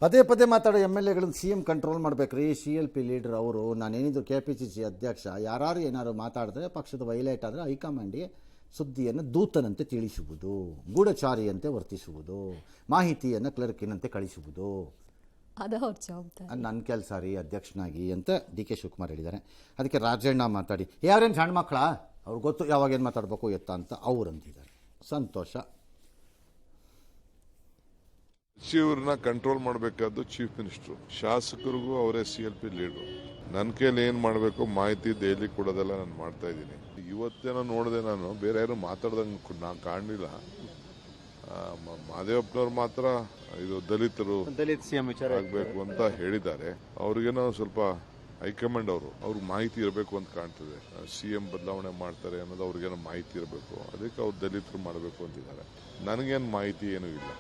ಪದೇ ಪದೇ ಮಾತಾಡೋ ಎಮ್ ಎಲ್ ಎಗಳನ್ನು ಸಿ ಎಂ ಕಂಟ್ರೋಲ್ ಮಾಡಬೇಕ್ರಿ. CLP ಲೀಡರ್ ಅವರು, ನಾನೇನಿದ್ರು KPCC ಅಧ್ಯಕ್ಷ, ಯಾರು ಏನಾದ್ರು ಮಾತಾಡಿದ್ರೆ ಪಕ್ಷದ ವೈಲೇಟ್ ಆದರೆ ಹೈಕಮಾಂಡ್ಗೆ ಸುದ್ದಿಯನ್ನು ದೂತನಂತೆ ತಿಳಿಸುವುದು, ಗೂಢಚಾರಿಯಂತೆ ವರ್ತಿಸುವುದು, ಮಾಹಿತಿಯನ್ನು ಕ್ಲರ್ಕಿನಂತೆ ಕಳಿಸುವುದು ನನ್ನ ಕೆಲಸ ರೀ ಅಧ್ಯಕ್ಷನಾಗಿ ಅಂತ DK ಶಿವಕುಮಾರ್ ಹೇಳಿದ್ದಾರೆ. ಅದಕ್ಕೆ ರಾಜಣ್ಣ ಮಾತಾಡಿ ಯಾರೇನು ಸಣ್ಣ ಮಕ್ಕಳ ಅವ್ರಿಗೆ ಗೊತ್ತು ಯಾವಾಗೇನು ಮಾತಾಡಬೇಕು ಎತ್ತ ಅಂತ ಅವರಂತಿದ್ದಾರೆ. ಸಂತೋಷ. ಸಚಿವರನ್ನ ಕಂಟ್ರೋಲ್ ಮಾಡಬೇಕಾದ್ದು ಚೀಫ್ ಮಿನಿಸ್ಟರ್, ಶಾಸಕರಿಗೂ ಅವರೇ CLP ಲೀಡರ್. ನನ್ನ ಕೈಲಿ ಏನ್ ಮಾಡಬೇಕು ಮಾಹಿತಿ ಡೈಲಿ ಕೊಡೋದೆಲ್ಲ ನಾನು ಮಾಡ್ತಾ ಇದ್ದೀನಿ. ಇವತ್ತೇನೋ ನೋಡಿದೆ, ನಾನು ಬೇರೆ ಯಾರು ಮಾತಾಡ್ದಂಗೆ ನಾನು ಕಾಣಲಿಲ್ಲ. ಮಹದೇವಪ್ಪನವ್ರು ಮಾತ್ರ ಇದು ದಲಿತ CM ಆಗಬೇಕು ಅಂತ ಹೇಳಿದ್ದಾರೆ. ಅವ್ರಿಗೇನೋ ಸ್ವಲ್ಪ ಹೈಕಮಾಂಡ್ ಅವ್ರಿಗೆ ಮಾಹಿತಿ ಇರಬೇಕು ಅಂತ ಕಾಣ್ತದೆ. CM ಬದಲಾವಣೆ ಮಾಡ್ತಾರೆ ಅನ್ನೋದು ಅವ್ರಿಗೇನೋ ಮಾಹಿತಿ ಇರಬೇಕು, ಅದಕ್ಕೆ ಅವ್ರು ದಲಿತರು ಮಾಡಬೇಕು ಅಂತಿದ್ದಾರೆ. ನನಗೇನು ಮಾಹಿತಿ ಏನೂ ಇಲ್ಲ.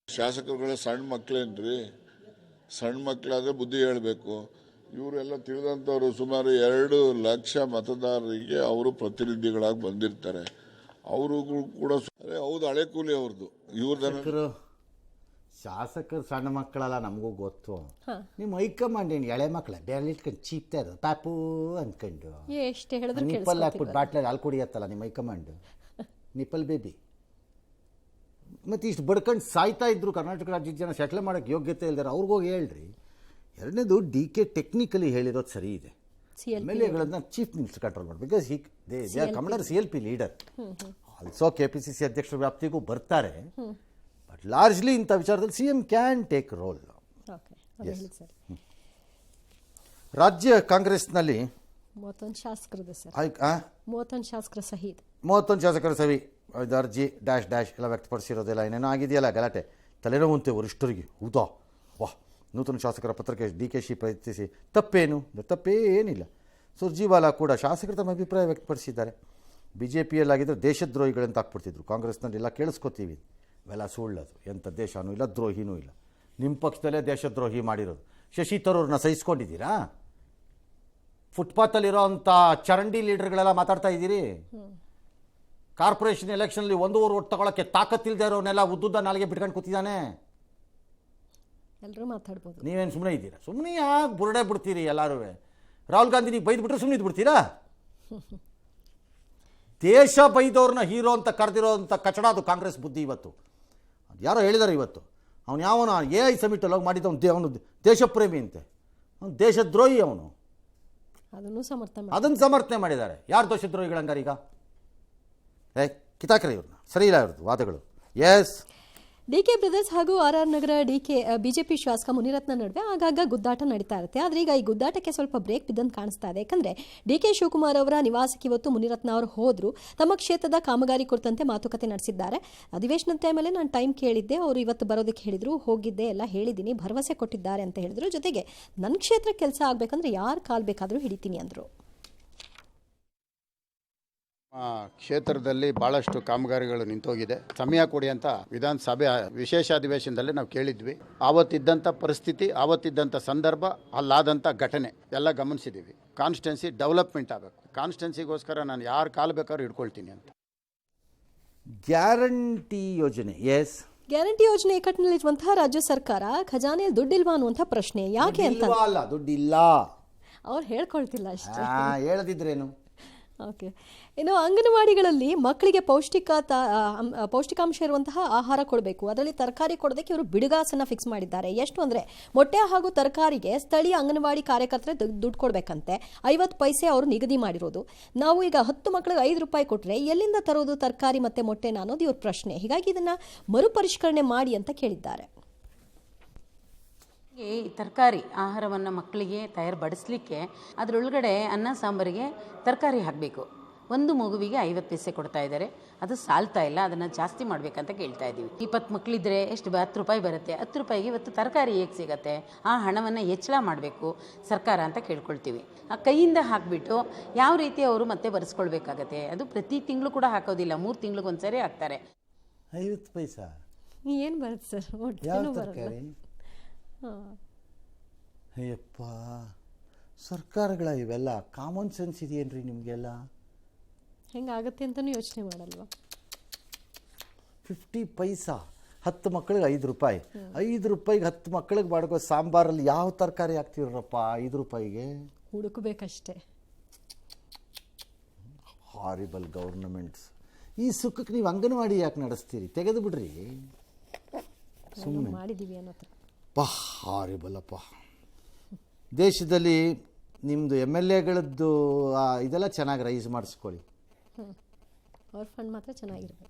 ಶಾಸಕರುಗಳ ಸಣ್ಣ ಮಕ್ಕಳೇನ್ರಿ, ಸಣ್ಣ ಮಕ್ಕಳಾದ್ರೆ ಬುದ್ಧಿ ಹೇಳಬೇಕು. ಇವರೆಲ್ಲ ತಿಳಿದಂಥವ್ರು ಸುಮಾರು 2 ಲಕ್ಷ ಮತದಾರರಿಗೆ ಅವರು ಪ್ರತಿನಿಧಿಗಳಾಗಿ ಬಂದಿರ್ತಾರೆ. ಅವರು ಕೂಡ ಹೌದು ಹಳೆ ಕೂಲಿ ಅವ್ರದ್ದು. ಇವ್ರದ್ದು ಶಾಸಕರು ಸಣ್ಣ ಮಕ್ಕಳಲ್ಲ, ನಮಗೂ ಗೊತ್ತು. ನಿಮ್ಮ ಹೈಕಮಾಂಡ್ ಏನು ಎಳೆ ಮಕ್ಕಳ ಬೇರೆ ಇಟ್ಕೊಂಡು ಚೀಪ್ತಾ ಇರೋದು ಪಾಪು ಅಂದ್ಕೊಂಡು ನಿಪ್ಪಲ್ ಹಾಕ್ಬಿಟ್ಟು ಬಾಟ್ಲಲ್ಲಿ ಹಾಲು ಕುಡಿಯತ್ತಲ್ಲ ನಿಮ್ಮ ಹೈಕಮಾಂಡ್, ನಿಪ್ಪಲ್ ಬೇಬಿ. ಮತ್ತು ಇಷ್ಟು ಬಡ್ಕೊಂಡು ಸಾಯ್ತಾ ಇದ್ರು ಕರ್ನಾಟಕ ರಾಜ್ಯದ ಜನ ಸೆಟ್ಲ್ ಮಾಡೋಕ್ಕೆ ಯೋಗ್ಯತೆ ಇಲ್ದಾರೆ, ಅವ್ರಿಗೋಗಿ ಹೇಳ್ರಿ. ಎರಡನೇದು DK ಟೆಕ್ನಿಕಲಿ ಹೇಳಿರೋದು ಸರಿ ಇದೆ. MLAಗಳನ್ನ ಚೀಫ್ ಮಿನಿಸ್ಟರ್ ಕಂಟ್ರೋಲ್ ಮಾಡಿ, because they are commander CLP leader. Also KPCC ಅಧ್ಯಕ್ಷರ ವ್ಯಾಪ್ತಿಗೂ ಬರ್ತಾರೆ, ಬಟ್ ಲಾರ್ಜ್ಲಿ ಇಂಥ ವಿಚಾರದಲ್ಲಿ CM ಕ್ಯಾನ್ ಟೇಕ್ ರೋಲ್. ರಾಜ್ಯ ಕಾಂಗ್ರೆಸ್ನಲ್ಲಿ 31 ಶಾಸಕರದ್ದು ಸರ್, 31 ಶಾಸಕರ ಸಹಿ ಇದು ಅರ್ಜಿ ಡ್ಯಾಶ್ ಎಲ್ಲ ವ್ಯಕ್ತಪಡಿಸಿರೋದೆಲ್ಲ ಏನೇನೋ ಆಗಿದೆಯಲ್ಲ ಗಲಾಟೆ. ತಲೆನೋವಂತೆ ವರಿಷ್ಠರಿಗೆ. ಹೌದಾ, ವಾಹ್, ನೂತನ ಶಾಸಕರ ಪತ್ರಕ್ಕೆ DKಶಿ ಪ್ರಯತ್ನಿಸಿ ತಪ್ಪೇನು? ತಪ್ಪೇನಿಲ್ಲ. ಸುರ್ಜಿವಾಲಾ ಕೂಡ ಶಾಸಕರು ತಮ್ಮ ಅಭಿಪ್ರಾಯ ವ್ಯಕ್ತಪಡಿಸಿದ್ದಾರೆ. BJPಯಲ್ಲಾಗಿದ್ದರೆ ದೇಶದ್ರೋಹಿಗಳಂತ ಹಾಕ್ಬಿಡ್ತಿದ್ರು, ಕಾಂಗ್ರೆಸ್ನಲ್ಲಿ ಎಲ್ಲ ಕೇಳಿಸ್ಕೊತೀವಿ. ಇವೆಲ್ಲ ಸುಳ್ಳದು, ಎಂಥ ದೇಶನೂ ಇಲ್ಲ, ದ್ರೋಹಿನೂ ಇಲ್ಲ. ನಿಮ್ಮ ಪಕ್ಷದಲ್ಲೇ ದೇಶದ್ರೋಹಿ ಮಾಡಿರೋದು. ಶಶಿ ತರೂರ್ನ ಸಹಿಸ್ಕೊಂಡಿದ್ದೀರಾ? ಫುಟ್ಪಾತಲ್ಲಿರೋ ಅಂಥ ಚರಂಡಿ ಲೀಡರ್ಗಳೆಲ್ಲ ಮಾತಾಡ್ತಾ ಇದ್ದೀರಿ. ಕಾರ್ಪೊರೇಷನ್ ಎಲೆಕ್ಷನಲ್ಲಿ 1 ಓಟ್ ತಗೊಳಕ್ಕೆ ತಾಕತ್ತಿಲ್ಲದೆ ಇರೋನೆಲ್ಲ ಉದ್ದುದ್ದ ನಾಲಿಗೆ ಬಿಟ್ಕೊಂಡು ಕೂತಿದ್ದಾನೆ. ಎಲ್ಲರೂ ಮಾತಾಡ್ಬೋದು, ನೀವೇನು ಸುಮ್ಮನೆ ಇದ್ದೀರಾ? ಸುಮ್ಮನೆ ಯಾಕೆ ಬುರುಡೆ ಬಿಡ್ತೀರಿ ಎಲ್ಲರೂ? ರಾಹುಲ್ ಗಾಂಧಿ ನೀವು ಬೈದು ಬಿಟ್ರೆ ಸುಮ್ಮನೆ ಇದ್ದು ಬಿಡ್ತೀರಾ? ದೇಶ ಬೈದವ್ರನ್ನ ಹೀರೋ ಅಂತ ಕರೆದಿರೋಂಥ ಕಚಡ ಅದು ಕಾಂಗ್ರೆಸ್ ಬುದ್ಧಿ. ಇವತ್ತು ಯಾರೋ ಹೇಳಿದ್ದಾರೆ, ಇವತ್ತು ಅವನು ಯಾವನ AI ಸಮಿಟಲ್ಲಿ ಹೋಗಿ ಮಾಡಿದ್ದ ಅವನು ದೇಶಪ್ರೇಮಿ ಅಂತೆ, ಅವನು ದೇಶದ್ರೋಹಿ. ಅವನು ಅದನ್ನು ಸಮರ್ಥನೆ ಮಾಡಿದ್ದಾರೆ. ಯಾರು ದೇಶದ್ರೋಹಿಗಳಂಗಾರೀಗ? ಕಿತಾಕ್ರೆ ಇವ್ರನ್ನ, ಸರಿ ಇಲ್ಲ ಇವ್ರದ್ದು ವಾದಗಳು. ಎಸ್, DK ಬ್ರದರ್ಸ್ ಹಾಗೂ RR ನಗರ BJP ಶಾಸಕ ಮುನಿರತ್ನ ನಡುವೆ ಆಗಾಗ ಗುದ್ದಾಟ ನಡೀತಾ ಇರುತ್ತೆ. ಆದರೆ ಈಗ ಈ ಗುದ್ದಾಟಕ್ಕೆ ಸ್ವಲ್ಪ ಬ್ರೇಕ್ ಬಿದ್ದಂತ ಕಾಣಿಸ್ತಾ ಇದೆ. ಯಾಕಂದ್ರೆ DK ಶಿವಕುಮಾರ್ ಅವರ ನಿವಾಸಕ್ಕೆ ಇವತ್ತು ಮುನಿರತ್ನ ಅವರು ಹೋದ್ರು, ತಮ್ಮ ಕ್ಷೇತ್ರದ ಕಾಮಗಾರಿ ಕುರಿತಂತೆ ಮಾತುಕತೆ ನಡೆಸಿದ್ದಾರೆ. ಅಧಿವೇಶನದ ಟೈಮಲ್ಲೇ ನಾನು ಟೈಮ್ ಕೇಳಿದ್ದೆ, ಅವರು ಇವತ್ತು ಬರೋದಕ್ಕೆ ಹೇಳಿದ್ರು, ಹೋಗಿದ್ದೆ, ಎಲ್ಲ ಹೇಳಿದ್ದೀನಿ, ಭರವಸೆ ಕೊಟ್ಟಿದ್ದಾರೆ ಅಂತ ಹೇಳಿದ್ರು. ಜೊತೆಗೆ ನನ್ನ ಕ್ಷೇತ್ರ ಕೆಲಸ ಆಗ್ಬೇಕಂದ್ರೆ ಯಾರು ಕಾಲ್ ಬೇಕಾದರೂ ಹಿಡಿತೀನಿ ಅಂದರು. ಕ್ಷೇತ್ರದಲ್ಲಿ ಬಹಳಷ್ಟು ಕಾಮಗಾರಿಗಳು ನಿಂತೋಗಿದೆ, ಸಮಯ ಕೊಡಿ ಅಂತ ವಿಧಾನಸಭೆ ವಿಶೇಷ ಅಧಿವೇಶನದಲ್ಲಿ ನಾವು ಕೇಳಿದ್ವಿ. ಆವತ್ತಿದ್ದಂಥ ಪರಿಸ್ಥಿತಿ, ಆವತ್ತಿದ್ದಂಥ ಸಂದರ್ಭ, ಅಲ್ಲಾದಂಥ ಘಟನೆ ಎಲ್ಲ ಗಮನಿಸಿದ್ದೀವಿ. ಕಾನ್ಸ್ಟಿಟ್ಯೂನ್ಸಿ ಡೆವಲಪ್ಮೆಂಟ್ ಆಗಬೇಕು. ಕಾನ್ಸ್ಟಿಟ್ಯೂನ್ಸಿಗೋಸ್ಕರ ನಾನು ಯಾರು ಕಾಲು ಬೇಕಾದ್ರೂ ಹಿಡ್ಕೊಳ್ತೀನಿ ಅಂತ. ಗ್ಯಾರಂಟಿ ಯೋಜನೆ, ಎಸ್, ಗ್ಯಾರಂಟಿ ಯೋಜನೆ ಇಕ್ಕಟ್ಟಿನಲ್ಲಿರುವಂತಹ ರಾಜ್ಯ ಸರ್ಕಾರ ಖಜಾನೆಯಲ್ಲಿ ದುಡ್ಡಿಲ್ವಾ ಅನ್ನುವಂಥ ಪ್ರಶ್ನೆ ಯಾಕೆ ಅಂತ. ದುಡ್ಡಿಲ್ಲ, ಅವ್ರು ಹೇಳ್ಕೊಳ್ತಿಲ್ಲ ಅಷ್ಟೇ. ಹೇಳದಿದ್ರೇನು? ಓಕೆ. ಇನ್ನು ಅಂಗನವಾಡಿಗಳಲ್ಲಿ ಮಕ್ಕಳಿಗೆ ಪೌಷ್ಟಿಕಾಂಶ ಇರುವಂತಹ ಆಹಾರ ಕೊಡಬೇಕು, ಅದರಲ್ಲಿ ತರಕಾರಿ ಕೊಡೋದಕ್ಕೆ ಇವರು ಬಿಡುಗಾಸನ್ನು ಫಿಕ್ಸ್ ಮಾಡಿದ್ದಾರೆ. ಎಷ್ಟು ಅಂದರೆ ಮೊಟ್ಟೆ ಹಾಗೂ ತರಕಾರಿಗೆ ಸ್ಥಳೀಯ ಅಂಗನವಾಡಿ ಕಾರ್ಯಕರ್ತರೆ ದುಡ್ಡು ಕೊಡಬೇಕಂತೆ. 50 ಪೈಸೆ ಅವರು ನಿಗದಿ ಮಾಡಿರೋದು. ನಾವು ಈಗ 10 ಮಕ್ಕಳಿಗೆ 5 ರೂಪಾಯಿ ಕೊಟ್ಟರೆ ಎಲ್ಲಿಂದ ತರೋದು ತರಕಾರಿ ಮತ್ತು ಮೊಟ್ಟೆನ ಅನ್ನೋದು ಇವ್ರ ಪ್ರಶ್ನೆ. ಹೀಗಾಗಿ ಇದನ್ನು ಮರುಪರಿಷ್ಕರಣೆ ಮಾಡಿ ಅಂತ ಕೇಳಿದ್ದಾರೆ. ಈ ತರಕಾರಿ ಆಹಾರವನ್ನು ಮಕ್ಕಳಿಗೆ ಬಡಿಸಲಿಕ್ಕೆ ಅದರೊಳಗಡೆ ಅನ್ನ ಸಾಂಬಾರಿಗೆ ತರಕಾರಿ ಹಾಕಬೇಕು. ಒಂದು ಮಗುವಿಗೆ 50 ಪೈಸೆ ಕೊಡ್ತಾ ಇದ್ದಾರೆ, ಅದು ಸಾಲ್ತಾ ಇಲ್ಲ, ಅದನ್ನು ಜಾಸ್ತಿ ಮಾಡಬೇಕಂತ ಕೇಳ್ತಾ ಇದ್ದೀವಿ. 20 ಮಕ್ಕಳಿದ್ರೆ ಎಷ್ಟು 10 ರೂಪಾಯಿ ಬರುತ್ತೆ, 10 ರೂಪಾಯಿಗೆ ಇವತ್ತು ತರಕಾರಿ ಹೇಗೆ ಸಿಗುತ್ತೆ? ಆ ಹಣವನ್ನು ಹೆಚ್ಚಳ ಮಾಡಬೇಕು ಸರ್ಕಾರ ಅಂತ ಕೇಳ್ಕೊಳ್ತೀವಿ. ಆ ಕೈಯಿಂದ ಹಾಕಿಬಿಟ್ಟು ಯಾವ ರೀತಿ ಅವರು ಮತ್ತೆ ಬರೆಸ್ಕೊಳ್ಬೇಕಾಗತ್ತೆ? ಅದು ಪ್ರತಿ ತಿಂಗಳು ಕೂಡ ಹಾಕೋದಿಲ್ಲ, 3 ತಿಂಗಳಿಗೊಂದ್ಸರಿ ಹಾಕ್ತಾರೆ. 50 ಪೈಸಾ ಏನು ಬರುತ್ತೆ ಸರ್? ಅಯ್ಯಪ್ಪ, ಸರ್ಕಾರಗಳ ಇವೆಲ್ಲ ಕಾಮನ್ ಸೆನ್ಸ್ ಇದೆಯೇನ್ರಿ ನಿಮಗೆಲ್ಲ? ಹೆಂಗಾಗತ್ತೆ ಅಂತಲೂ ಯೋಚನೆ ಮಾಡಲ್ವಾ? 50 ಪೈಸಾ 10 ಮಕ್ಕಳಿಗೆ 5 ರೂಪಾಯಿ. 5 ರೂಪಾಯಿಗೆ 10 ಮಕ್ಕಳಿಗೆ ಬಾಡ್ಕೋ ಸಾಂಬಾರಲ್ಲಿ ಯಾವ ತರಕಾರಿ ಹಾಕ್ತಿರಪ್ಪ 5 ರೂಪಾಯಿಗೆ? ಹುಡುಕಬೇಕಷ್ಟೇ. ಹಾರಿಬಲ್ ಗೌರ್ನಮೆಂಟ್ಸ್. ಈ ಸುಖಕ್ಕೆ ನೀವು ಅಂಗನವಾಡಿ ಯಾಕೆ ನಡೆಸ್ತೀರಿ? ತೆಗೆದು ಬಿಡ್ರಿ ಸುಮ್ಮನೆ. ಮಾಡಿದ್ದೀವಿ ಅನ್ನೋ ಥರ. ಹಾರಿಬಲ್ ಅಪ್ಪ. ದೇಶದಲ್ಲಿ ನಿಮ್ಮದು MLAಗಳದ್ದು ಇದೆಲ್ಲ ಚೆನ್ನಾಗಿ ರೈಸ್ ಮಾಡಿಸ್ಕೊಳ್ಳಿ. ಅವ್ರ ಫಂಡ್ ಮಾತ್ರ ಚೆನ್ನಾಗಿರ್ಬೇಕು.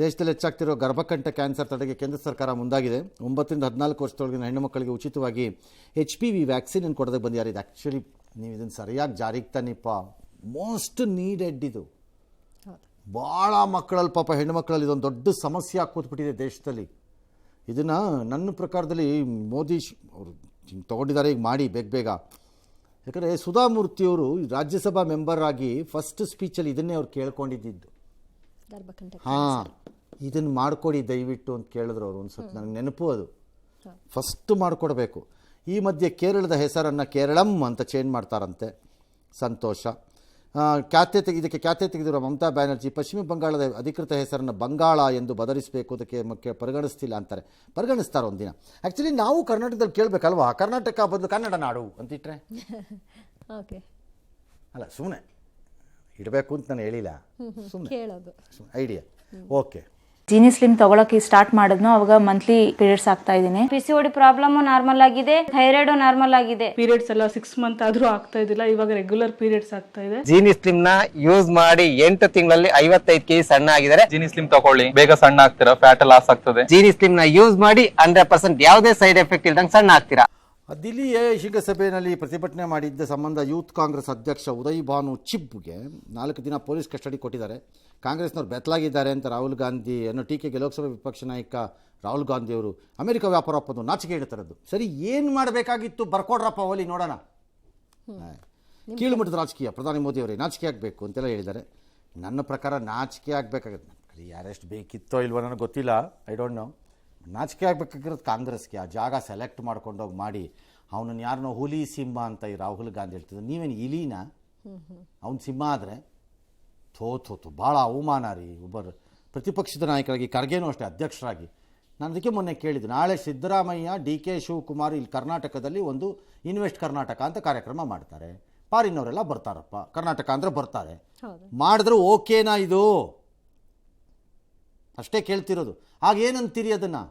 ದೇಶದಲ್ಲಿ ಹೆಚ್ಚಾಗ್ತಿರೋ ಗರ್ಭಕಂಠ ಕ್ಯಾನ್ಸರ್ ತಡೆಗೆ ಕೇಂದ್ರ ಸರ್ಕಾರ ಮುಂದಾಗಿದೆ. 9 ರಿಂದ 14 ವರ್ಷದೊಳಗಿನ ಹೆಣ್ಣು ಮಕ್ಕಳಿಗೆ ಉಚಿತವಾಗಿ HPV ವ್ಯಾಕ್ಸಿನ್ ಕೊಡೋದಕ್ಕೆ ಬಂದಿದ್ದಾರೆ. ಇದು ಆ್ಯಕ್ಚುಲಿ ನೀವು ಇದನ್ನು ಸರಿಯಾಗಿ ಜಾರಿಗೆ ತನ್ನಿಪ್ಪ. ಮೋಸ್ಟ್ ನೀಡೆಡ್ ಇದು. ಭಾಳ ಮಕ್ಕಳಲ್ಲಿ ಪಾಪ ಹೆಣ್ಣು ಮಕ್ಕಳಲ್ಲಿ ಇದೊಂದು ದೊಡ್ಡ ಸಮಸ್ಯೆ ಕೂತ್ಬಿಟ್ಟಿದೆ ದೇಶದಲ್ಲಿ. ಇದನ್ನು ನನ್ನ ಪ್ರಕಾರದಲ್ಲಿ ಮೋದಿ ಅವರು ತೊಗೊಂಡಿದ್ದಾರೆ, ಈಗ ಮಾಡಿ ಬೇಗ. ಯಾಕಂದರೆ ಸುಧಾಮೂರ್ತಿಯವರು ರಾಜ್ಯಸಭಾ ಮೆಂಬರ್ ಆಗಿ ಫಸ್ಟ್ ಸ್ಪೀಚಲ್ಲಿ ಇದನ್ನೇ ಅವ್ರು ಕೇಳ್ಕೊಂಡಿದ್ದು. ಹಾಂ, ಇದನ್ನು ಮಾಡಿಕೊಡಿ ದಯವಿಟ್ಟು ಅಂತ ಕೇಳಿದ್ರು ಅವರು. ಒಂದು ಸ್ವಲ್ಪ ನನಗೆ ನೆನಪು ಅದು. ಫಸ್ಟ್ ಮಾಡಿಕೊಡ್ಬೇಕು. ಈ ಮಧ್ಯೆ ಕೇರಳದ ಹೆಸರನ್ನು ಕೇರಳಂ ಅಂತ ಚೇಂಜ್ ಮಾಡ್ತಾರಂತೆ. ಸಂತೋಷ. ಇದಕ್ಕೆ ಖ್ಯಾತೆ ತೆಗೆದಿರುವ ಮಮತಾ ಬ್ಯಾನರ್ಜಿ ಪಶ್ಚಿಮ ಬಂಗಾಳದ ಅಧಿಕೃತ ಹೆಸರನ್ನು ಬಂಗಾಳ ಎಂದು ಬದಲಿಸಬೇಕು, ಅದಕ್ಕೆ ಪರಿಗಣಿಸ್ತಿಲ್ಲ ಅಂತಾರೆ. ಪರಿಗಣಿಸ್ತಾರೆ ಒಂದಿನ. ಆ್ಯಕ್ಚುಲಿ ನಾವು ಕರ್ನಾಟಕದಲ್ಲಿ ಕೇಳಬೇಕಲ್ವಾ, ಕರ್ನಾಟಕ ಬದಲು ಕನ್ನಡ ನಾಡು ಅಂತಿಟ್ರೆ. ಓಕೆ, ಅಲ್ಲ ಸುಮ್ಮನೆ ಇಡಬೇಕು ಅಂತ ನಾನು ಹೇಳಿಲ್ಲ, ಸುಮ್ಮನೆ ಐಡಿಯಾ. ಓಕೆ. ಜೀನಿ ಸ್ಲಿಮ್ ತಗೊಳಕ್ಕೆ ಸ್ಟಾರ್ಟ್ ಮಾಡಿದ್ನು ಅವಾಗ ಮಂತ್ಲಿ ಪೀರಿಯಡ್ಸ್ ಆಗ್ತಾ ಇದ್ದೀನಿ. PCOD ಪ್ರಾಬ್ಲಮ್ ನಾರ್ಮಲ್ ಆಗಿದೆ, ಥೈರಾಯ್ಡ್ ನಾರ್ಮಲ್ ಆಗಿದೆ. ಪೀರಿಯಡ್ಸ್ ಎಲ್ಲ 6 ಮಂತ್ ಆದ್ರೂ ಆಗ್ತಾ ಇದ್ದಿಲ್ಲ, ಇವಾಗ ರೆಗ್ಯುಲರ್ ಪೀರಿಯಡ್ಸ್ ಆಗ್ತಾ ಇದೆ. ಜೀನಿ ಸ್ಲಿಮ್ ನ ಯೂಸ್ ಮಾಡಿ 8 ತಿಂಗಳಲ್ಲಿ 55 kg ಸಣ್ಣ ಆಗಿದ್ದಾರೆ. ಜೀನಿ ಸ್ಲಿಮ್ ತಗೊಳ್ಳಿ, ಬೇಗ ಸಣ್ಣ ಆಗ್ತೀರಾ, ಫ್ಯಾಟ್ ಲಾಸ್ ಆಗ್ತದೆ. ಜೀನಿ ಸ್ಲಿಮ್ ನ ಯೂಸ್ ಮಾಡಿ 100% ಯಾವುದೇ ಸೈಡ್ ಎಫೆಕ್ಟ್ ಇಲ್ದಂಗೆ ಸಣ್ಣ ಆಗ್ತೀರಾ. ದಿಲ್ಲಿಯ ಶೃಂಗಸಭೆಯಲ್ಲಿ ಪ್ರತಿಭಟನೆ ಮಾಡಿದ್ದ ಸಂಬಂಧ ಯೂತ್ ಕಾಂಗ್ರೆಸ್ ಅಧ್ಯಕ್ಷ ಉದಯ್ ಭಾನು ಚಿಬ್ಗೆ 4 ದಿನ ಪೊಲೀಸ್ ಕಸ್ಟಡಿ ಕೊಟ್ಟಿದ್ದಾರೆ. ಕಾಂಗ್ರೆಸ್ನವರು ಬೆತ್ತಲಾಗಿದ್ದಾರೆ ಅಂತ ರಾಹುಲ್ ಗಾಂಧಿ ಅನ್ನೋ ಟೀಕೆಗೆ ಲೋಕಸಭಾ ವಿಪಕ್ಷ ನಾಯಕ ರಾಹುಲ್ ಗಾಂಧಿ ಅವರು ಅಮೆರಿಕ ವ್ಯಾಪಾರ ಒಪ್ಪಂದ ನಾಚಿಕೆ ಇಡ್ತಾರದ್ದು. ಸರಿ, ಏನು ಮಾಡಬೇಕಾಗಿತ್ತು ಬರ್ಕೊಡ್ರಪ್ಪ ಓಲಿ ನೋಡೋಣ. ಕೀಳು ಮಟ್ಟದ ರಾಜಕೀಯ, ಪ್ರಧಾನಿ ಮೋದಿ ಅವರೇ ನಾಚಿಕೆ ಆಗಬೇಕು ಅಂತೆಲ್ಲ ಹೇಳಿದ್ದಾರೆ. ನನ್ನ ಪ್ರಕಾರ ನಾಚಿಕೆ ಆಗಬೇಕಾಗುತ್ತೆ. ಯಾರೆಷ್ಟು ಬೇಕಿತ್ತೋ ಇಲ್ವೋ ನನಗೆ ಗೊತ್ತಿಲ್ಲ, ಐ ಡೋಂಟ್ ನೋ. ನಾಚಿಕೆ ಆಗಬೇಕಾಗಿರೋದು ಕಾಂಗ್ರೆಸ್ಗೆ. ಆ ಜಾಗ ಸೆಲೆಕ್ಟ್ ಮಾಡ್ಕೊಂಡೋಗಿ ಮಾಡಿ ಅವನನ್ನು ಯಾರನ್ನೋ ಹುಲಿ ಸಿಂಹ ಅಂತ ಈ ರಾಹುಲ್ ಗಾಂಧಿ ಹೇಳ್ತಿದ್ದೆ. ನೀವೇನು ಇಲಿನ? ಅವ್ನು ಸಿಂಹ ಆದರೆ ಥೋತು ಭಾಳ ಅವಮಾನ ರೀ. ಒಬ್ಬರು ಪ್ರತಿಪಕ್ಷದ ನಾಯಕರಾಗಿ, ಖರ್ಗೆನೂ ಅಷ್ಟೇ ಅಧ್ಯಕ್ಷರಾಗಿ. ನಾನು ಅದಕ್ಕೆ ಮೊನ್ನೆ ಕೇಳಿದ್ದು, ನಾಳೆ ಸಿದ್ದರಾಮಯ್ಯ DK ಶಿವಕುಮಾರ್ ಇಲ್ಲಿ ಕರ್ನಾಟಕದಲ್ಲಿ ಒಂದು ಇನ್ವೆಸ್ಟ್ ಕರ್ನಾಟಕ ಅಂತ ಕಾರ್ಯಕ್ರಮ ಮಾಡ್ತಾರೆ. ಪಾರಿನವರೆಲ್ಲ ಬರ್ತಾರಪ್ಪ, ಕರ್ನಾಟಕ ಅಂದರೆ ಬರ್ತಾರೆ. ಮಾಡಿದ್ರೆ ಓಕೆನಾ ಇದು? ಅಷ್ಟೇ ಕೇಳ್ತಿರೋದು. ಆಗ ಏನಂತೀರಿ ಅದನ್ನು?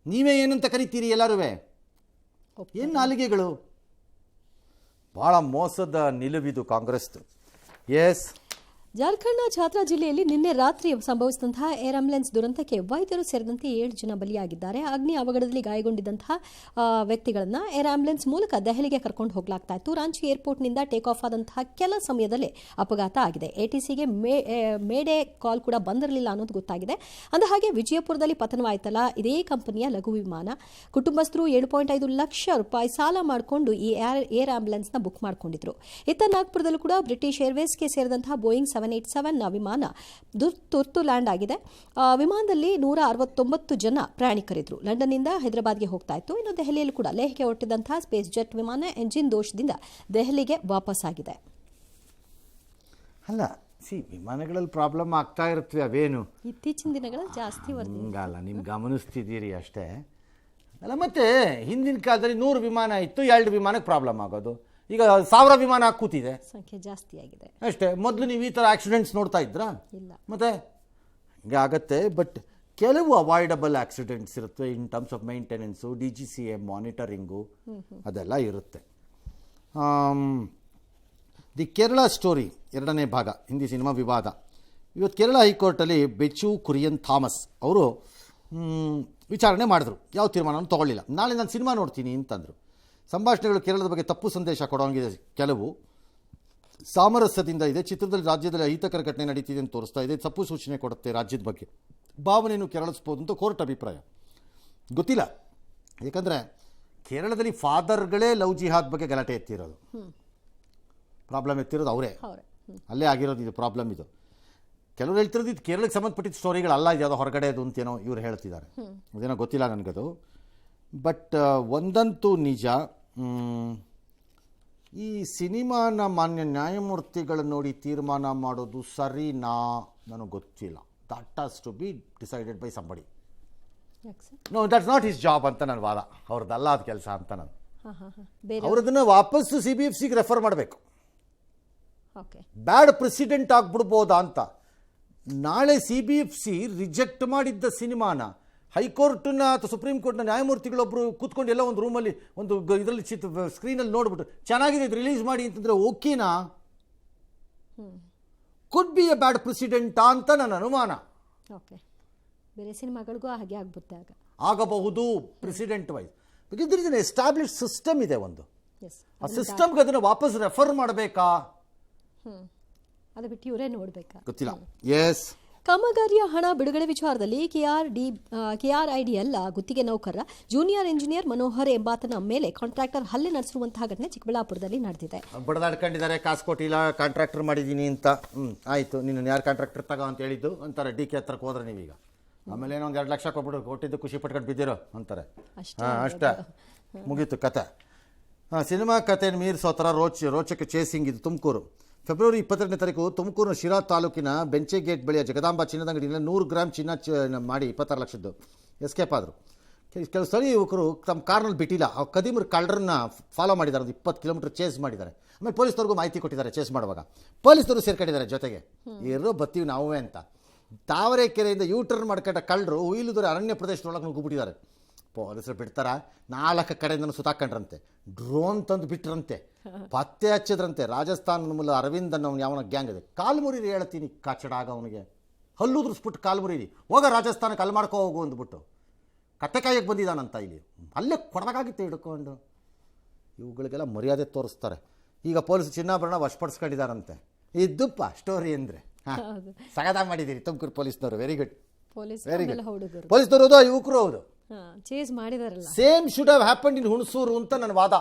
ನೀವೇ ಏನಂತ ಕರಿತೀರಿ ಎಲ್ಲರೂ? ಏನು ನಾಲಿಗೆಗಳು? ಭಾಳ ಮೋಸದ ನಿಲುವಿದು ಕಾಂಗ್ರೆಸ್ದು. ಎಸ್. ಜಾರ್ಖಂಡ್ನ ಛಾತ್ರಾ ಜಿಲ್ಲೆಯಲ್ಲಿ ನಿನ್ನೆ ರಾತ್ರಿ ಸಂಭವಿಸಿದಂತಹ ಏರ್ ಆಂಬ್ಯುಲೆನ್ಸ್ ದುರಂತಕ್ಕೆ ವೈದ್ಯರು ಸೇರಿದಂತೆ 7 ಜನ ಬಲಿಯಾಗಿದ್ದಾರೆ. ಅಗ್ನಿ ಅವಘಡದಲ್ಲಿ ಗಾಯಗೊಂಡಿದ್ದಂತಹ ವ್ಯಕ್ತಿಗಳನ್ನು ಏರ್ ಆಂಬ್ಯುಲೆನ್ಸ್ ಮೂಲಕ ದೆಹಲಿಗೆ ಕರ್ಕೊಂಡು ಹೋಗಲಾಗ್ತಾ ಇತ್ತು. ರಾಂಚಿ ಏರ್ಪೋರ್ಟ್ನಿಂದ ಟೇಕ್ ಆಫ್ ಆದಂತಹ ಕೆಲ ಸಮಯದಲ್ಲೇ ಅಪಘಾತ ಆಗಿದೆ. ATCಗೆ ಮೇಡೆ ಕಾಲ್ ಕೂಡ ಬಂದಿರಲಿಲ್ಲ ಅನ್ನೋದು ಗೊತ್ತಾಗಿದೆ. ಅಂದಹಾಗೆ ವಿಜಯಪುರದಲ್ಲಿ ಪತನವಾಯ್ತಲ್ಲ, ಇದೇ ಕಂಪನಿಯ ಲಘು ವಿಮಾನ. ಕುಟುಂಬಸ್ಥರು 7.5 ಲಕ್ಷ ರೂಪಾಯಿ ಸಾಲ ಮಾಡಿಕೊಂಡು ಈ ಏರ್ ಆಂಬ್ಯುಲೆನ್ಸ್ನ ಬುಕ್ ಮಾಡಿಕೊಂಡಿದ್ರು. ಇತ್ತ ನಾಗ್ಪುರದಲ್ಲೂ ಕೂಡ ಬ್ರಿಟಿಷ್ ಏರ್ವೇಸ್ಗೆ ಸೇರಿದಂತಹ ಬೋಯಿಂಗ್ 787 ವಿಮಾನ ತುರ್ತು ಲ್ಯಾಂಡ್ ಆಗಿದೆ. ವಿಮಾನದಲ್ಲಿ 169 ಜನ ಪ್ರಯಾಣಿಕರಿದ್ರು. ಲಂಡನ್ನಿಂದ ಹೈದರಾಬಾದ್ಗೆ ಹೋಗ್ತಾ ಇತ್ತು. ಇನ್ನು ದೆಹಲಿಯಲ್ಲಿ ಕೂಡ ಲೇಹ್ಗೆ ಹೊರಟಿದ್ದಂತಹ ಸ್ಪೇಸ್ ಜೆಟ್ ವಿಮಾನ ಎಂಜಿನ್ ದೋಷದಿಂದ ದೆಹಲಿಗೆ ವಾಪಸ್ ಆಗಿದೆ. ಅಲ್ಲ, ವಿಮಾನಗಳಲ್ಲಿ ಪ್ರಾಬ್ಲಮ್ ಆಗ್ತಾ ಇರುತ್ತವೆ, ಅವೇನು ಇತ್ತೀಚಿನ ದಿನಗಳಲ್ಲಿ ಜಾಸ್ತಿ ಹಂಗಲ್ಲ, ನೀವು ಗಮನಿಸ್ತಿದ್ದೀರಿ ಅಷ್ಟೇ ಅಲ್ಲ. ಮತ್ತೆ ಹಿಂದಿನ ಕಾಲದಲ್ಲಿ 100 ವಿಮಾನ ಇತ್ತು, 2 ವಿಮಾನಕ್ಕೆ ಪ್ರಾಬ್ಲಮ್ ಆಗೋದು. ಈಗ 1000 ವಿಮಾನ ಕೂತಿದೆ, ಸಂಖ್ಯೆ ಜಾಸ್ತಿ ಆಗಿದೆ ಅಷ್ಟೇ. ಮೊದಲು ನೀವು ಈ ಥರ ಆಕ್ಸಿಡೆಂಟ್ಸ್ ನೋಡ್ತಾ ಇದ್ರಾ? ಇಲ್ಲ. ಮತ್ತೆ ಹಿಂಗೆ ಆಗತ್ತೆ. ಬಟ್ ಕೆಲವು ಅವಾಯ್ಡಬಲ್ ಆಕ್ಸಿಡೆಂಟ್ಸ್ ಇರುತ್ತೆ in terms of maintenance, DGCA monitoring ಅದೆಲ್ಲ ಇರುತ್ತೆ. ದಿ ಕೇರಳ ಸ್ಟೋರಿ 2ನೇ ಭಾಗ, ಹಿಂದಿ ಸಿನಿಮಾ ವಿವಾದ. ಇವತ್ತು ಕೇರಳ ಹೈಕೋರ್ಟಲ್ಲಿ ಬೆಚ್ಚು ಕುರಿಯನ್ ಥಾಮಸ್ ಅವರು ವಿಚಾರಣೆ ಮಾಡಿದ್ರು. ಯಾವ ತೀರ್ಮಾನವನ್ನು ತೊಗೊಳ್ಳಿಲ್ಲ. ನಾಳೆ ನಾನು ಸಿನಿಮಾ ನೋಡ್ತೀನಿ ಅಂತಂದರು. ಸಂಭಾಷಣೆಗಳು ಕೇರಳದ ಬಗ್ಗೆ ತಪ್ಪು ಸಂದೇಶ ಕೊಡೋಂಗಿದೆ. ಕೆಲವು ಸಾಮರಸ್ಯದಿಂದ ಇದೆ. ಚಿತ್ರದಲ್ಲಿ ರಾಜ್ಯದಲ್ಲಿ ಅಹಿತಕರ ಘಟನೆ ನಡೀತಿದೆ ಅಂತ ತೋರಿಸ್ತಾ ಇದೆ. ತಪ್ಪು ಸೂಚನೆ ಕೊಡುತ್ತೆ ರಾಜ್ಯದ ಬಗ್ಗೆ. ಭಾವನೆಯನ್ನು ಕೆರಳಿಸ್ಬೋದು ಅಂತ ಕೋರ್ಟ್ ಅಭಿಪ್ರಾಯ. ಗೊತ್ತಿಲ್ಲ, ಯಾಕಂದರೆ ಕೇರಳದಲ್ಲಿ ಫಾದರ್ಗಳೇ ಲವ್ ಜಿಹಾದ್ ಬಗ್ಗೆ ಗಲಾಟೆ ಎತ್ತಿರೋದು, ಪ್ರಾಬ್ಲಮ್ ಎತ್ತಿರೋದು ಅವರೇ. ಅಲ್ಲೇ ಆಗಿರೋದು ಇದು ಪ್ರಾಬ್ಲಮ್. ಇದು ಕೆಲವರು ಹೇಳ್ತಿರೋದು ಇದು ಕೇರಳಕ್ಕೆ ಸಂಬಂಧಪಟ್ಟಿದ್ದ ಸ್ಟೋರಿಗಳಲ್ಲ, ಇದು ಯಾವುದೋ ಹೊರಗಡೆ ಅದು ಅಂತೇನೋ ಇವ್ರು ಹೇಳ್ತಿದ್ದಾರೆ. ಅದೇನೋ ಗೊತ್ತಿಲ್ಲ ನನಗದು. ಬಟ್ ಒಂದಂತೂ ನಿಜ, ಈ ಸಿನಿಮಾನ ಮಾನ್ಯ ನ್ಯಾಯಮೂರ್ತಿಗಳು ನೋಡಿ ತೀರ್ಮಾನ ಮಾಡೋದು ಸರಿನಾ ನನಗೆ ಗೊತ್ತಿಲ್ಲ. That has to be decided by somebody. ಯಾಕೆ sir? No that's not his job ಅಂತ ನನ್ನ ವಾದ. ಅವ್ರದ್ದಲ್ಲ ಅದು ಕೆಲಸ ಅಂತ ನಾನು. ಬೇರೆ ಅವ್ರದನ್ನ ವಾಪಸ್ಸು CBFCಗೆ ರೆಫರ್ ಮಾಡಬೇಕು. ಓಕೆ, ಬ್ಯಾಡ್ ಪ್ರೆಸಿಡೆಂಟ್ ಆಗ್ಬಿಡ್ಬೋದಾ ಅಂತ. ನಾಳೆ CBFC ರಿಜೆಕ್ಟ್ ಮಾಡಿದ್ದ ಸಿನಿಮಾನ ಹೈಕೋರ್ಟ್ನ ಅಥವಾ ಸುಪ್ರೀಂ ಕೋರ್ಟ್ನ ನ್ಯಾಯಮೂರ್ತಿಗಳೊಬ್ಬರು ಕೂತ್ಕೊಂಡು ಎಲ್ಲ ಒಂದು ರೂಮಲ್ಲಿ ಒಂದು ಇದರಲ್ಲಿ ಸ್ಕ್ರೀನಲ್ಲಿ ನೋಡ್ಬಿಟ್ಟು ಚೆನ್ನಾಗಿದೆ ಇದು ರಿಲೀಸ್ ಮಾಡಿ ಅಂತಂದರೆ ಓಕೆನಾ? Could be a bad president ಅಂತ ನನ್ನ ಅನುಮಾನ. ಓಕೆ, ಬೇರೆ ಸಿನಿಮಾಗಳಿಗೂ ಹಾಗೆ ಆಗ್ಬಿಡುತ್ತೆ ಆಗಬಹುದು president wise. Because there is an establish system ಇದೆ ಒಂದು. ಎಸ್, ಆ ಸಿಸ್ಟಮ್ಗೆ ಅದನ್ನು ವಾಪಸ್ ರೆಫರ್ ಮಾಡಬೇಕಾ ಅದು ಬಿಟ್ಟು ಇವರೇ ನೋಡಬೇಕಾ ಗೊತ್ತಿಲ್ಲ. ಎಸ್, ಕಾಮಗಾರಿಯ ಹಣ ಬಿಡುಗಡೆ ವಿಚಾರದಲ್ಲಿ KRIDL ಗುತ್ತಿಗೆ ನೌಕರ ಜೂನಿಯರ್ ಇಂಜಿನಿಯರ್ ಮನೋಹರ್ ಎಂಬಾತನ ಮೇಲೆ ಕಾಂಟ್ರಾಕ್ಟರ್ ಹಲ್ಲೆ ನಡೆಸಿರುವಂತಹ ಘಟನೆ ಚಿಕ್ಕಬಳ್ಳಾಪುರದಲ್ಲಿ ನಡೆದಿದೆ. ಬಡದಾಡ್ಕೊಂಡಿದ್ದಾರೆ, ಕಾಸು ಕೊಟ್ಟಿಲ್ಲ, ಕಾಂಟ್ರಾಕ್ಟರ್ ಮಾಡಿದ್ದೀನಿ ಅಂತ. ಆಯಿತು, ನಿನ್ನ ಯಾರು ಕಾಂಟ್ರಾಕ್ಟರ್ ತಗೋ ಅಂತ ಹೇಳಿದ್ದು ಅಂತಾರೆ. DK ಹತ್ರಕ್ಕೆ ಹೋದ್ರೆ ನೀವೀಗ ಆಮೇಲೆ ಏನೋ ಒಂದು 2 ಲಕ್ಷ ಕೊಟ್ಟಿದ್ದು ಖುಷಿ ಪಟ್ಕೊಂಡು ಬಿದ್ದಿರೋ ಅಂತಾರೆ. ಅಷ್ಟೇ, ಮುಗೀತು ಕತೆ. ಸಿನಿಮಾ ಕಥೆಯನ್ನು ಮೀರಿಸೋ ಥರ ರೋಚಕ ಚೇಸಿಂಗ್ ಇದು ತುಮಕೂರು. ಫೆಬ್ರವರಿ 22ನೇ ತಾರೀಕು ತುಮಕೂರಿನ ಶಿರಾ ತಾಲೂಕಿನ ಬೆಂಚೆಗೇಟ್ ಬಳಿಯ ಜಗದಾಂಬ ಚಿನ್ನದ ಅಂಗಡಿಯಲ್ಲಿ 100 ಗ್ರಾಮ್ ಚಿನ್ನ ಮಾಡಿ 26 ಲಕ್ಷದ್ದು ಎಸ್ಕೇಪ್ ಆದರು. ಕೆಲವು ಸ್ಥಳೀಯ ಯುವಕರು ತಮ್ಮ ಕಾರ್ನಲ್ಲಿ ಬಿಟ್ಟಿಲ್ಲ, ಆ ಕದಿಮರು ಕಳ್ಳರನ್ನ ಫಾಲೋ ಮಾಡಿದ್ದಾರೆ. ಒಂದು 20 ಕಿಲೋಮೀಟರ್ ಚೇಸ್ ಮಾಡಿದ್ದಾರೆ. ಆಮೇಲೆ ಪೊಲೀಸ್ನವ್ರಿಗೂ ಮಾಹಿತಿ ಕೊಟ್ಟಿದ್ದಾರೆ ಚೇಸ್ ಮಾಡುವಾಗ. ಪೊಲೀಸ್ನವರು ಸೇರ್ಕೊಂಡಿದ್ದಾರೆ ಜೊತೆಗೆ, ಇರೋ ಬರ್ತೀವಿ ನಾವೇ ಅಂತ. ತಾವರೆಕೆರೆಯಿಂದ ಯೂಟರ್ನ್ ಮಾಡ್ಕೊಂಡ ಕಳ್ಳರು ಹುಯಿಲುದೊರೆ ಅರಣ್ಯ ಪ್ರದೇಶದೊಳಗೆ ನುಗ್ಗಿಬಿಟ್ಟಿದ್ದಾರೆ. ಪೊಲೀಸರು ಬಿಡ್ತಾರ, 4 ಕಡೆಯಿಂದ ಸುತ್ತಾಕೊಂಡ್ರಂತೆ, ಡ್ರೋನ್ ತಂದು ಬಿಟ್ರಂತೆ, ಪತ್ತೆ ಹಚ್ಚಿದ್ರಂತೆ. ರಾಜಸ್ಥಾನದ ಮೂಲ ಅರವಿಂದ್ ಅನ್ನೋ ಯಾವನ ಗ್ಯಾಂಗ್ ಇದೆ, ಕಾಲು ಮುರಿರಿ ಹೇಳ್ತೀನಿ ಕಾಚಡಾಗ ಅವನಿಗೆ ಹಲ್ಲು ಉದುರಿಸ್ಬಿಟ್ಟು ಕಾಲು ಮುರಿರಿ, ಹೋಗ ರಾಜಸ್ಥಾನಕ್ಕೆ ಅಲ್ಲಿ ಮಾಡ್ಕೋ ಹೋಗು ಅಂದ್ಬಿಟ್ಟು ಕತ್ತೆ ಕಾಯಕ್ಕೆ ಬಂದಿದ್ದಾನಂತ. ಇಲ್ಲಿ ಅಲ್ಲೇ ಕೊಡಬೇಕಾಗಿತ್ತು ಹಿಡ್ಕೊಂಡು. ಇವುಗಳಿಗೆಲ್ಲ ಮರ್ಯಾದೆ ತೋರಿಸ್ತಾರೆ. ಈಗ ಪೊಲೀಸ್ ಚಿನ್ನಾಭರಣ ವಶಪಡಿಸ್ಕೊಂಡಿದ್ದಾರಂತೆ. ಇದ್ದಪ್ಪ ಸ್ಟೋರಿ ಅಂದರೆ ಸಗದಾಗಿ ಮಾಡಿದ್ದೀರಿ ತುಮಕೂರು ಪೊಲೀಸ್ನವರು. Very good, very good. ಪೊಲೀಸ್ನವರು ಹೌದು, ಯುವಕರು ಹೌದು, ಚೇಸ್ ಮಾಡಿದಾರಲ್ಲ. Same should have happened in Hunsur ಅಂತ ನನ್ನ ವಾದ.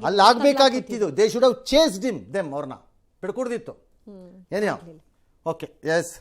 ಅಲ್ಲಿ ಆಗ್ಬೇಕಾಗಿತ್ತು. They should have chased them ಅವ್ರನ್ನ ಬಿಡ್ಕೊಡ್ದಿತ್ತು. ಏನೇ ಓಕೆ. ಎಸ್.